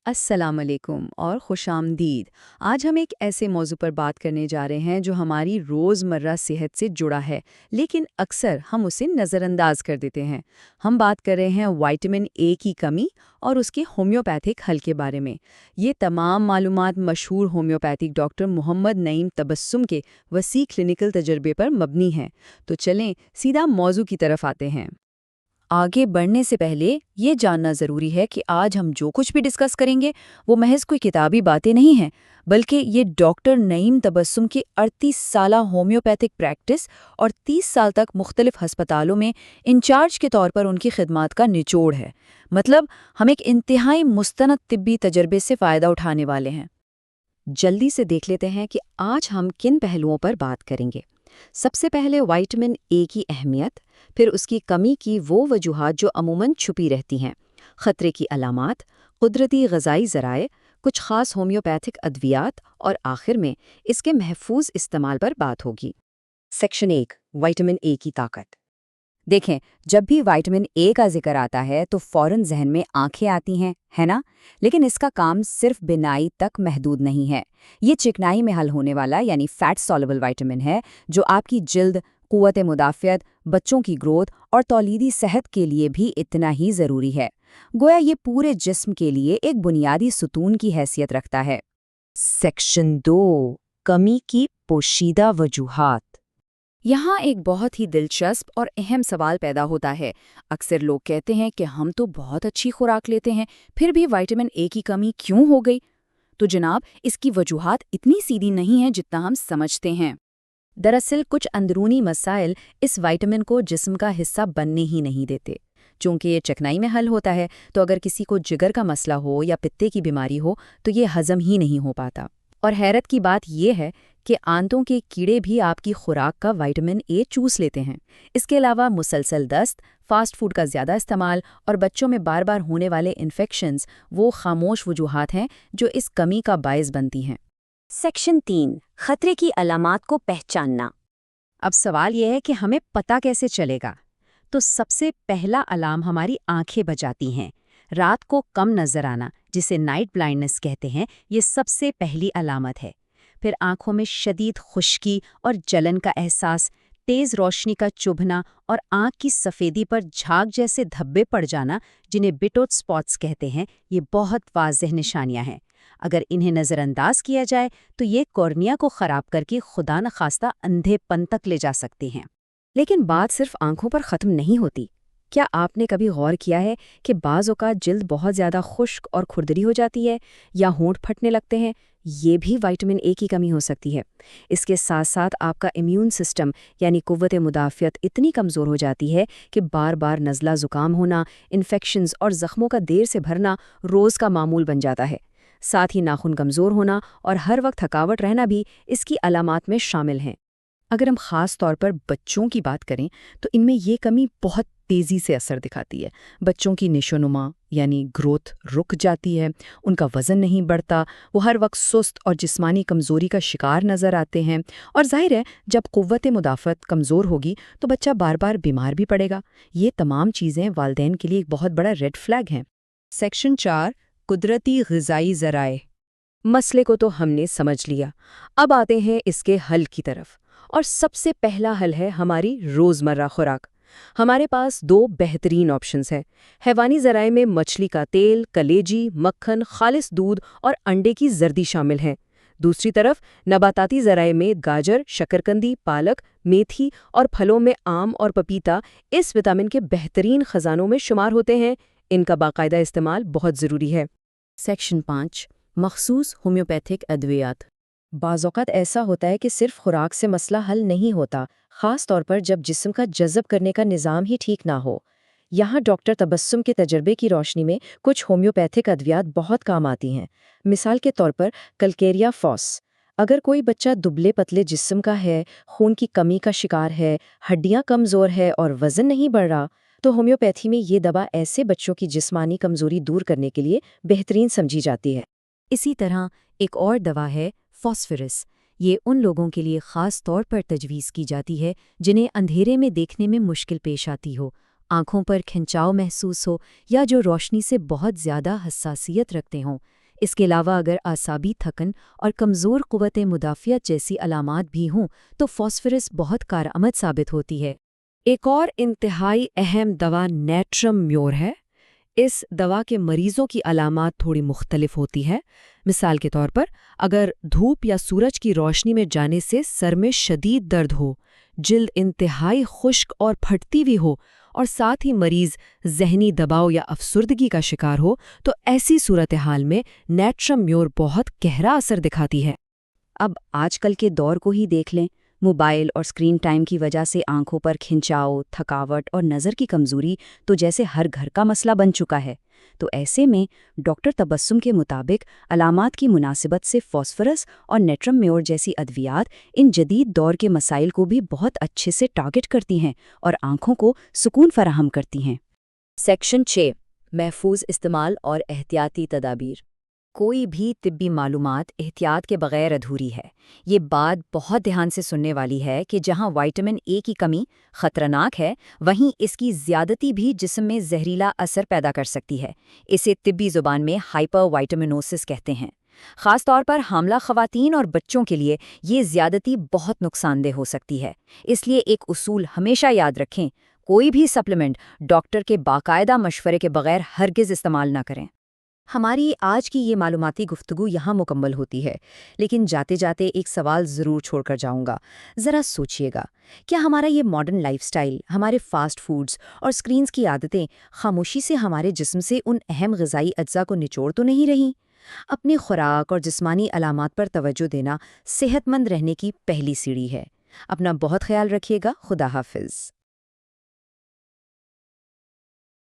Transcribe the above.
السلام علیکم اور خوش آمدید۔ آج ہم ایک ایسے موضوع پر بات کرنے جا رہے ہیں جو ہماری روزمرہ صحت سے جڑا ہے، لیکن اکثر ہم اسے نظر انداز کر دیتے ہیں۔ ہم بات کر رہے ہیں وائٹامن اے کی کمی اور اس کے ہومیوپیتھک حل کے بارے میں۔ یہ تمام معلومات مشہور ہومیوپیتھک ڈاکٹر محمد نعیم تبسم کے وسیع کلینکل تجربے پر مبنی ہیں۔ تو چلیں سیدھا موضوع کی طرف آتے ہیں۔ آگے بڑھنے سے پہلے یہ جاننا ضروری ہے کہ آج ہم جو کچھ بھی ڈسکس کریں گے وہ محض کوئی کتابی باتیں نہیں ہیں، بلکہ یہ ڈاکٹر نعیم تبسم کی 38 سالہ ہومیوپیتھک پریکٹس اور 30 سال تک مختلف ہسپتالوں میں انچارج کے طور پر ان کی خدمات کا نچوڑ ہے۔ مطلب ہم ایک انتہائی مستند طبی تجربے سے فائدہ اٹھانے والے ہیں۔ جلدی سے دیکھ لیتے ہیں کہ آج ہم کن پہلوؤں پر بات کریں گے۔ سب سے پہلے وائٹامن اے کی اہمیت، پھر اس کی کمی کی وہ وجوہات جو عموماً چھپی رہتی ہیں، خطرے کی علامات، قدرتی غذائی ذرائع، کچھ خاص ہومیوپیتھک ادویات اور آخر میں اس کے محفوظ استعمال پر بات ہوگی۔ سیکشن 1، وائٹامن اے کی طاقت۔ دیکھیں، جب بھی وائٹامن اے کا ذکر آتا ہے تو فوراً ذہن میں آنکھیں آتی ہیں، ہے نا؟ لیکن اس کا کام صرف بینائی تک محدود نہیں ہے۔ یہ چکنائی میں حل ہونے والا یعنی فیٹ سولبل وائٹامن ہے جو آپ کی جلد، قوت مدافعت، بچوں کی گروتھ اور تولیدی صحت کے لیے بھی اتنا ہی ضروری ہے۔ گویا یہ پورے جسم کے لیے ایک بنیادی ستون کی حیثیت رکھتا ہے۔ سیکشن 2، کمی کی پوشیدہ وجوہات۔ یہاں ایک بہت ہی دلچسپ اور اہم سوال پیدا ہوتا ہے۔ اکثر لوگ کہتے ہیں کہ ہم تو بہت اچھی خوراک لیتے ہیں، پھر بھی وائٹامن اے کی کمی کیوں ہو گئی؟ تو جناب، اس کی وجوہات اتنی سیدھی نہیں ہیں جتنا ہم سمجھتے ہیں۔ دراصل کچھ اندرونی مسائل اس وائٹامن کو جسم کا حصہ بننے ہی نہیں دیتے۔ چونکہ یہ چکنائی میں حل ہوتا ہے تو اگر کسی کو جگر کا مسئلہ ہو یا پتے کی بیماری ہو تو یہ ہضم ہی نہیں ہو پاتا۔ اور حیرت کی بات یہ ہے کہ آنتوں کے کیڑے بھی آپ کی خوراک کا وائٹامن اے چوس لیتے ہیں۔ اس کے علاوہ مسلسل دست، فاسٹ فوڈ کا زیادہ استعمال اور بچوں میں بار بار ہونے والے انفیکشنز وہ خاموش وجوہات ہیں جو اس کمی کا باعث بنتی ہیں۔ سیکشن 3، خطرے کی علامات کو پہچاننا۔ اب سوال یہ ہے کہ ہمیں پتہ کیسے چلے گا؟ تو سب سے پہلا علام ہماری آنکھیں بجاتی ہیں۔ رات کو کم نظر آنا، جسے نائٹ بلائنڈنس کہتے ہیں، یہ سب سے پہلی علامت ہے۔ پھر آنکھوں میں شدید خشکی اور جلن کا احساس، تیز روشنی کا چبھنا اور آنکھ کی سفیدی پر جھاگ جیسے دھبے پڑ جانا، جنہیں بٹوٹ سپاٹس کہتے ہیں، یہ بہت واضح نشانیاں ہیں۔ اگر انہیں نظر انداز کیا جائے تو یہ کورنیا کو خراب کر کے خدا نخواستہ اندھے پن تک لے جا سکتے ہیں۔ لیکن بات صرف آنکھوں پر ختم نہیں ہوتی۔ کیا آپ نے کبھی غور کیا ہے کہ بعض اوقات جلد بہت زیادہ خشک اور کھردری ہو جاتی ہے یا ہونٹ پھٹنے لگتے ہیں؟ یہ بھی وائٹامن اے کی کمی ہو سکتی ہے۔ اس کے ساتھ ساتھ آپ کا امیون سسٹم یعنی قوت مدافعت اتنی کمزور ہو جاتی ہے کہ بار بار نزلہ زکام ہونا، انفیکشنز اور زخموں کا دیر سے بھرنا روز کا معمول بن جاتا ہے۔ ساتھ ہی ناخن کمزور ہونا اور ہر وقت تھکاوٹ رہنا بھی اس کی علامات میں شامل ہیں۔ اگر ہم خاص طور پر بچوں کی بات کریں تو ان میں یہ کمی بہت تیزی سے اثر دکھاتی ہے۔ بچوں کی نشوونما یعنی گروتھ رک جاتی ہے، ان کا وزن نہیں بڑھتا، وہ ہر وقت سست اور جسمانی کمزوری کا شکار نظر آتے ہیں، اور ظاہر ہے جب قوت مدافعت کمزور ہوگی تو بچہ بار بار بیمار بھی پڑے گا۔ یہ تمام چیزیں والدین کے لیے ایک بہت بڑا ریڈ فلیگ ہیں۔ سیکشن 4، قدرتی غذائی ذرائع۔ مسئلے کو تو ہم نے سمجھ لیا، اب آتے ہیں اس کے حل کی طرف، اور سب سے پہلا حل ہے ہماری روزمرہ خوراک۔ ہمارے پاس 2 بہترین آپشنز ہیں۔ حیوانی ذرائع میں مچھلی کا تیل، کلیجی، مکھن، خالص دودھ اور انڈے کی زردی شامل ہیں۔ دوسری طرف نباتاتی ذرائع میں گاجر، شکرکندی، پالک، میتھی اور پھلوں میں آم اور پپیتا اس وٹامن کے بہترین خزانوں میں شمار ہوتے ہیں۔ ان کا باقاعدہ استعمال بہت ضروری ہے۔ سیکشن 5، مخصوص ہومیوپیتھک ادویات۔ بعض اوقات ایسا ہوتا ہے کہ صرف خوراک سے مسئلہ حل نہیں ہوتا، خاص طور پر جب جسم کا جذب کرنے کا نظام ہی ٹھیک نہ ہو۔ یہاں ڈاکٹر تبسم کے تجربے کی روشنی میں کچھ ہومیوپیتھک ادویات بہت کام آتی ہیں۔ مثال کے طور پر کلکیریا فاس۔ اگر کوئی بچہ دبلے پتلے جسم کا ہے، خون کی کمی کا شکار ہے، ہڈیاں کمزور ہے اور وزن نہیں بڑھ رہا، تو ہومیوپیتھی میں یہ دوا ایسے بچوں کی جسمانی کمزوری دور کرنے کے لیے بہترین سمجھی جاتی ہے۔ اسی طرح ایک اور دوا ہے فاسفورس۔ یہ ان لوگوں کے لیے خاص طور پر تجویز کی جاتی ہے جنہیں اندھیرے میں دیکھنے میں مشکل پیش آتی ہو، آنکھوں پر کھنچاؤ محسوس ہو یا جو روشنی سے بہت زیادہ حساسیت رکھتے ہوں۔ اس کے علاوہ اگر اعصابی تھکن اور کمزور قوت مدافعت جیسی علامات بھی ہوں تو فاسفورس بہت کارآمد ثابت ہوتی ہے۔ ایک اور انتہائی اہم دوا نیٹرم میور ہے۔ اس دوا کے مریضوں کی علامات تھوڑی مختلف ہوتی ہے۔ مثال کے طور پر اگر دھوپ یا سورج کی روشنی میں جانے سے سر میں شدید درد ہو، جلد انتہائی خشک اور پھٹتی ہوئی ہو اور ساتھ ہی مریض ذہنی دباؤ یا افسردگی کا شکار ہو تو ایسی صورتحال میں نیٹرم میور بہت گہرا اثر دکھاتی ہے۔ اب آج کل کے دور کو ہی دیکھ لیں، موبائل اور اسکرین ٹائم کی وجہ سے آنکھوں پر کھنچاؤ، تھکاوٹ اور نظر کی کمزوری تو جیسے ہر گھر کا مسئلہ بن چکا ہے۔ تو ایسے میں ڈاکٹر تبسم کے مطابق علامات کی مناسبت سے فاسفورس اور نیٹرم میور جیسی ادویات ان جدید دور کے مسائل کو بھی بہت اچھے سے ٹارگٹ کرتی ہیں اور آنکھوں کو سکون فراہم کرتی ہیں۔ سیکشن 6، محفوظ استعمال اور احتیاطی تدابیر۔ کوئی بھی طبی معلومات احتیاط کے بغیر ادھوری ہے۔ یہ بات بہت دھیان سے سننے والی ہے کہ جہاں وائٹامن اے کی کمی خطرناک ہے، وہیں اس کی زیادتی بھی جسم میں زہریلا اثر پیدا کر سکتی ہے۔ اسے طبی زبان میں ہائپر وائٹامنوسس کہتے ہیں۔ خاص طور پر حاملہ خواتین اور بچوں کے لیے یہ زیادتی بہت نقصان دہ ہو سکتی ہے۔ اس لیے ایک اصول ہمیشہ یاد رکھیں، کوئی بھی سپلیمنٹ ڈاکٹر کے باقاعدہ مشورے کے بغیر ہرگز استعمال نہ کریں۔ ہماری آج کی یہ معلوماتی گفتگو یہاں مکمل ہوتی ہے، لیکن جاتے جاتے ایک سوال ضرور چھوڑ کر جاؤں گا۔ ذرا سوچئے گا، کیا ہمارا یہ ماڈرن لائف سٹائل، ہمارے فاسٹ فوڈز اور سکرینز کی عادتیں خاموشی سے ہمارے جسم سے ان اہم غذائی اجزاء کو نچوڑ تو نہیں رہیں؟ اپنی خوراک اور جسمانی علامات پر توجہ دینا صحت مند رہنے کی پہلی سیڑھی ہے۔ اپنا بہت خیال رکھیے گا۔ خدا حافظ۔